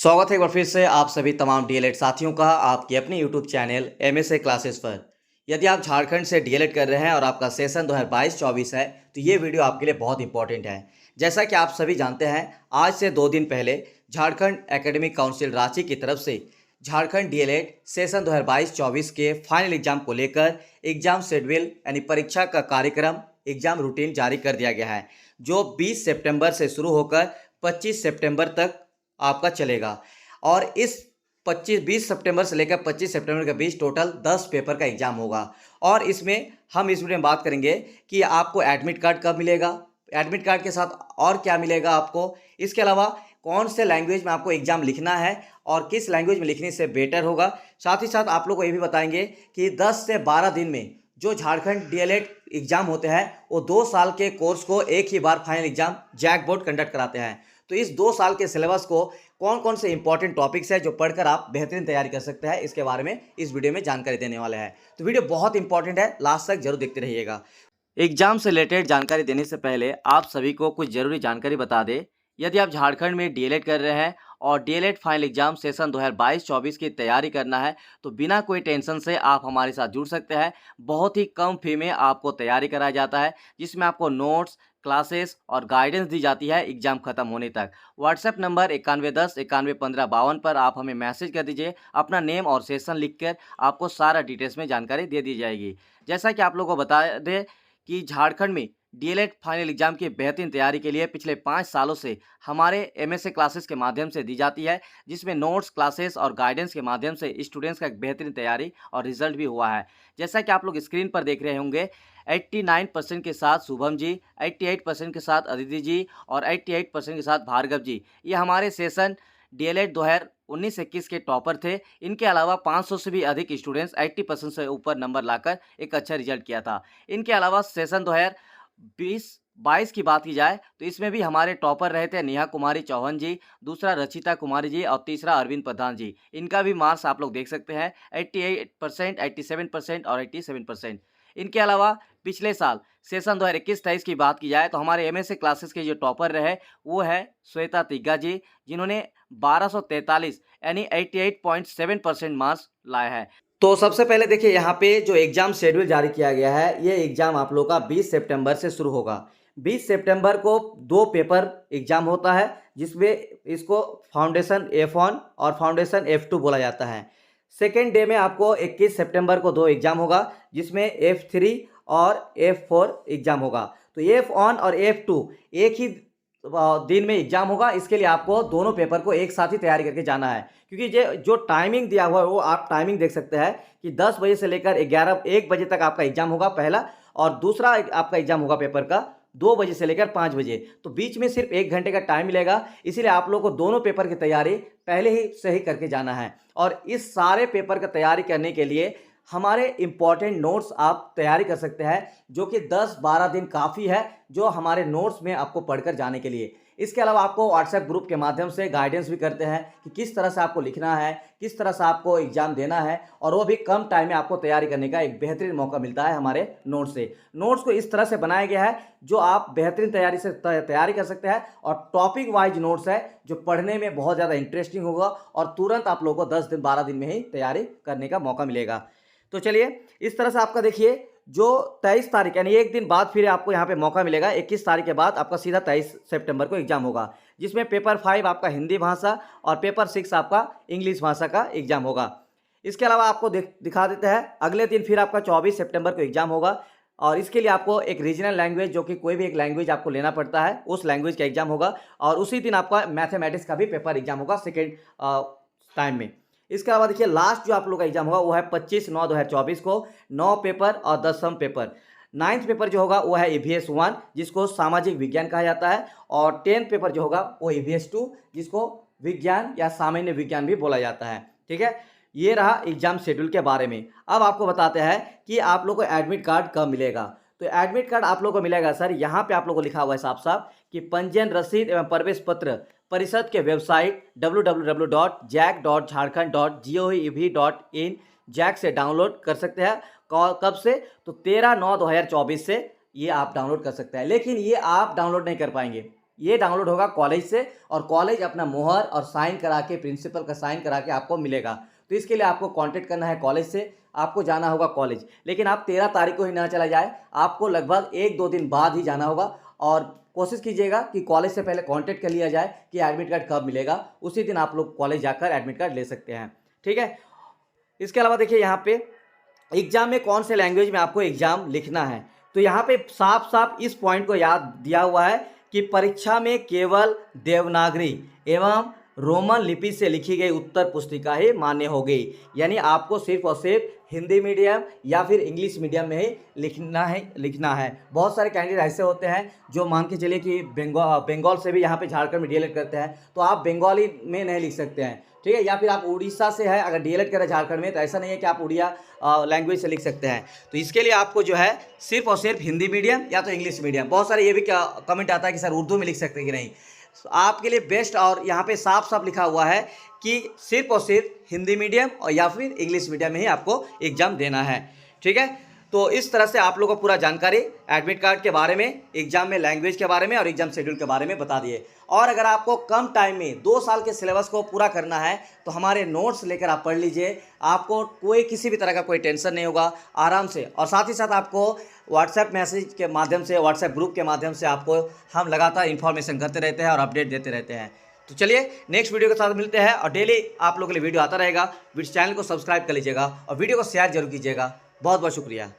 स्वागत है एक बार फिर से आप सभी तमाम डीएलएड साथियों का आपके अपने यूट्यूब चैनल एमएसए क्लासेस पर। यदि आप झारखंड से डीएलएड कर रहे हैं और आपका सेशन 2022-24 है तो ये वीडियो आपके लिए बहुत इंपॉर्टेंट है। जैसा कि आप सभी जानते हैं, आज से 2 दिन पहले झारखंड एकेडमिक काउंसिल रांची की तरफ से झारखंड डीएलएड सेशन 2022-24 के फाइनल एग्जाम को लेकर एग्जाम शेड्यूल यानी परीक्षा का कार्यक्रम, एग्जाम रूटीन जारी कर दिया गया है, जो 20 सितंबर से शुरू होकर 25 सितंबर तक आपका चलेगा। और इस 20 सितंबर से लेकर 25 सितंबर के बीच टोटल 10 पेपर का एग्जाम होगा। और इसमें हम इस वीडियो में बात करेंगे कि आपको एडमिट कार्ड कब मिलेगा, एडमिट कार्ड के साथ और क्या मिलेगा आपको, इसके अलावा कौन से लैंग्वेज में आपको एग्जाम लिखना है और किस लैंग्वेज में लिखने से बेटर होगा। साथ ही साथ आप लोग को ये भी बताएंगे कि 10 से 12 दिन में जो झारखंड डीएलएड एग्जाम होते हैं वो 2 साल के कोर्स को एक ही बार final exam JAC board conduct कराते हैं। तो इस 2 साल के सिलेबस को कौन कौन से इंपॉर्टेंट टॉपिक्स है जो पढ़कर आप बेहतरीन तैयारी कर सकते हैं, इसके बारे में इस वीडियो में जानकारी देने वाले हैं। तो वीडियो बहुत इंपॉर्टेंट है, लास्ट तक जरूर देखते रहिएगा। एग्जाम से रिलेटेड जानकारी देने से पहले आप सभी को कुछ जरूरी जानकारी बता दें। यदि आप झारखंड में डीएलएड कर रहे हैं और डीएलएड फाइनल एग्जाम सेशन 2022-24 की तैयारी करना है तो बिना कोई टेंशन से आप हमारे साथ जुड़ सकते हैं। बहुत ही कम फी में आपको तैयारी कराया जाता है, जिसमें आपको नोट्स, क्लासेस और गाइडेंस दी जाती है एग्जाम खत्म होने तक। व्हाट्सएप नंबर 9110 911552 पर आप हमें मैसेज कर दीजिए, अपना नेम और सेशन लिखकर आपको सारा डिटेल्स में जानकारी दे दी जाएगी। जैसा कि आप लोगों को बता दें कि झारखंड में डीएलएड फाइनल एग्जाम की बेहतरीन तैयारी के लिए पिछले 5 सालों से हमारे एमएसए क्लासेस के माध्यम से दी जाती है, जिसमें नोट्स, क्लासेस और गाइडेंस के माध्यम से स्टूडेंट्स का एक बेहतरीन तैयारी और रिजल्ट भी हुआ है। जैसा कि आप लोग स्क्रीन पर देख रहे होंगे, 89% के साथ शुभम जी, 88% के साथ अदिति जी और 88% के साथ भार्गव जी, ये हमारे सेशन डीएलएड 2019-21 के टॉपर थे। इनके अलावा 500 से भी अधिक स्टूडेंट्स 80% से ऊपर नंबर लाकर एक अच्छा रिजल्ट किया था। इनके अलावा सेशन 2020-22 की बात की जाए तो इसमें भी हमारे टॉपर रहे थे नेहा कुमारी चौहान जी, दूसरा रचिता कुमारी जी और तीसरा अरविंद प्रधान जी। इनका भी मार्क्स आप लोग देख सकते हैं, 88%, 87% और 87%। इनके अलावा पिछले साल सेशन 2021-23 की बात की जाए तो हमारे एमएसए क्लासेस के जो टॉपर रहे वो है श्वेता तिग्गा जी, जिन्होंने 1243 यानी 88.7% मार्क्स लाए हैं। तो सबसे पहले देखिए, यहाँ पे जो एग्जाम शेड्यूल जारी किया गया है, ये एग्जाम आप लोग का 20 सितंबर से शुरू होगा। 20 सितंबर को 2 पेपर एग्जाम होता है, जिसमें इसको फाउंडेशन F1 और फाउंडेशन F2 बोला जाता है। सेकेंड डे में आपको 21 सितंबर को 2 एग्जाम होगा, जिसमें F3 और F4 एग्जाम होगा। तो F1 और F2 एक ही दिन में एग्जाम होगा। इसके लिए आपको दोनों पेपर को एक साथ ही तैयारी करके जाना है, क्योंकि जो टाइमिंग दिया हुआ है वो आप टाइमिंग देख सकते हैं कि 10 बजे से लेकर 1 बजे तक आपका एग्जाम होगा पहला, और दूसरा आपका एग्जाम होगा पेपर का 2 बजे से लेकर 5 बजे। तो बीच में सिर्फ 1 घंटे का टाइम मिलेगा, इसीलिए आप लोग को दोनों पेपर की तैयारी पहले ही से ही करके जाना है। और इस सारे पेपर का तैयारी करने के लिए हमारे इंपॉर्टेंट नोट्स आप तैयारी कर सकते हैं, जो कि 10-12 दिन काफ़ी है जो हमारे नोट्स में आपको पढ़कर जाने के लिए। इसके अलावा आपको व्हाट्सएप ग्रुप के माध्यम से गाइडेंस भी करते हैं कि किस तरह से आपको लिखना है, किस तरह से आपको एग्जाम देना है, और वो भी कम टाइम में आपको तैयारी करने का एक बेहतरीन मौका मिलता है हमारे नोट्स से। नोट्स को इस तरह से बनाया गया है जो आप बेहतरीन तैयारी से तैयारी कर सकते हैं, और टॉपिक वाइज नोट्स है जो पढ़ने में बहुत ज़्यादा इंटरेस्टिंग होगा और तुरंत आप लोगों को 10 दिन 12 दिन में ही तैयारी करने का मौका मिलेगा। तो चलिए, इस तरह से आपका देखिए जो 23 तारीख यानी एक दिन बाद फिर आपको यहाँ पे मौका मिलेगा। 21 तारीख के बाद आपका सीधा 23 सितंबर को एग्जाम होगा, जिसमें पेपर 5 आपका हिंदी भाषा और पेपर 6 आपका इंग्लिश भाषा का एग्जाम होगा। इसके अलावा आपको दिखा देते हैं, अगले दिन फिर आपका 24 सितंबर को एग्जाम होगा, और इसके लिए आपको एक रीजनल लैंग्वेज, जो कि कोई भी एक लैंग्वेज आपको लेना पड़ता है, उस लैंग्वेज का एग्जाम होगा। और उसी दिन आपका मैथमेटिक्स का भी पेपर एग्जाम होगा सेकेंड टाइम में। इसके अलावा देखिए, लास्ट जो आप लोग का एग्जाम होगा वो है 25/9/2024 को, 9 पेपर और 10 सम पेपर। 9th पेपर जो होगा वो है EVS 1, जिसको सामाजिक विज्ञान कहा जाता है, और 10th पेपर जो होगा वो EVS 2, जिसको विज्ञान या सामान्य विज्ञान भी बोला जाता है। ठीक है, ये रहा एग्जाम शेड्यूल के बारे में। अब आपको बताते हैं कि आप लोग को एडमिट कार्ड कब मिलेगा। तो एडमिट कार्ड आप लोग को मिलेगा सर, यहाँ पे आप लोग को लिखा हुआ है साफ साफ कि पंजीयन रसीद एवं प्रवेश पत्र परिषद के वेबसाइट www.jac.jharkhand.gov.in जैक से डाउनलोड कर सकते हैं। कब से? तो 13/9/2024 से ये आप डाउनलोड कर सकते हैं। लेकिन ये आप डाउनलोड नहीं कर पाएंगे, ये डाउनलोड होगा कॉलेज से, और कॉलेज अपना मोहर और साइन करा के, प्रिंसिपल का साइन करा के आपको मिलेगा। तो इसके लिए आपको कांटेक्ट करना है कॉलेज से, आपको जाना होगा कॉलेज। लेकिन आप 13 तारीख को ही ना चला जाए, आपको लगभग 1-2 दिन बाद ही जाना होगा। और कोशिश कीजिएगा कि कॉलेज से पहले कांटेक्ट कर लिया जाए कि एडमिट कार्ड कब मिलेगा, उसी दिन आप लोग कॉलेज जाकर एडमिट कार्ड ले सकते हैं। ठीक है। इसके अलावा देखिए यहाँ पे एग्जाम में कौन से लैंग्वेज में आपको एग्जाम लिखना है, तो यहाँ पे साफ साफ इस पॉइंट को याद दिया हुआ है कि परीक्षा में केवल देवनागरी एवं रोमन लिपि से लिखी गई उत्तर पुस्तिका ही मान्य होगी। यानी आपको सिर्फ और सिर्फ हिंदी मीडियम या फिर इंग्लिश मीडियम में ही लिखना है। बहुत सारे कैंडिडेट ऐसे होते हैं जो मान के चलिए कि बंगाल से भी यहाँ पे झारखंड में डीएलएड करते हैं, तो आप बंगाली में नहीं लिख सकते हैं। ठीक है। या फिर आप उड़ीसा से है, अगर डीएलएड कर रहे हैं झारखंड में, तो ऐसा नहीं है कि आप उड़िया लैंग्वेज से लिख सकते हैं। तो इसके लिए आपको जो है सिर्फ और सिर्फ हिंदी मीडियम या तो इंग्लिश मीडियम। बहुत सारे ये भी कमेंट आता है कि सर उर्दू में लिख सकते हैं कि नहीं। आपके लिए बेस्ट, और यहाँ पे साफ साफ लिखा हुआ है कि सिर्फ और सिर्फ हिंदी मीडियम और या फिर इंग्लिश मीडियम में ही आपको एग्जाम देना है। ठीक है। तो इस तरह से आप लोगों को पूरा जानकारी एडमिट कार्ड के बारे में, एग्जाम में लैंग्वेज के बारे में और एग्जाम शेड्यूल के बारे में बता दिए। और अगर आपको कम टाइम में 2 साल के सिलेबस को पूरा करना है तो हमारे नोट्स लेकर आप पढ़ लीजिए। आपको कोई किसी भी तरह का कोई टेंशन नहीं होगा, आराम से। और साथ ही साथ आपको व्हाट्सएप मैसेज के माध्यम से, व्हाट्सएप ग्रुप के माध्यम से आपको हम लगातार इन्फॉर्मेशन करते रहते हैं और अपडेट देते रहते हैं। तो चलिए नेक्स्ट वीडियो के साथ मिलते हैं, और डेली आप लोगों के लिए वीडियो आता रहेगा। चैनल को सब्सक्राइब कर लीजिएगा और वीडियो को शेयर जरूर कीजिएगा। बहुत बहुत शुक्रिया।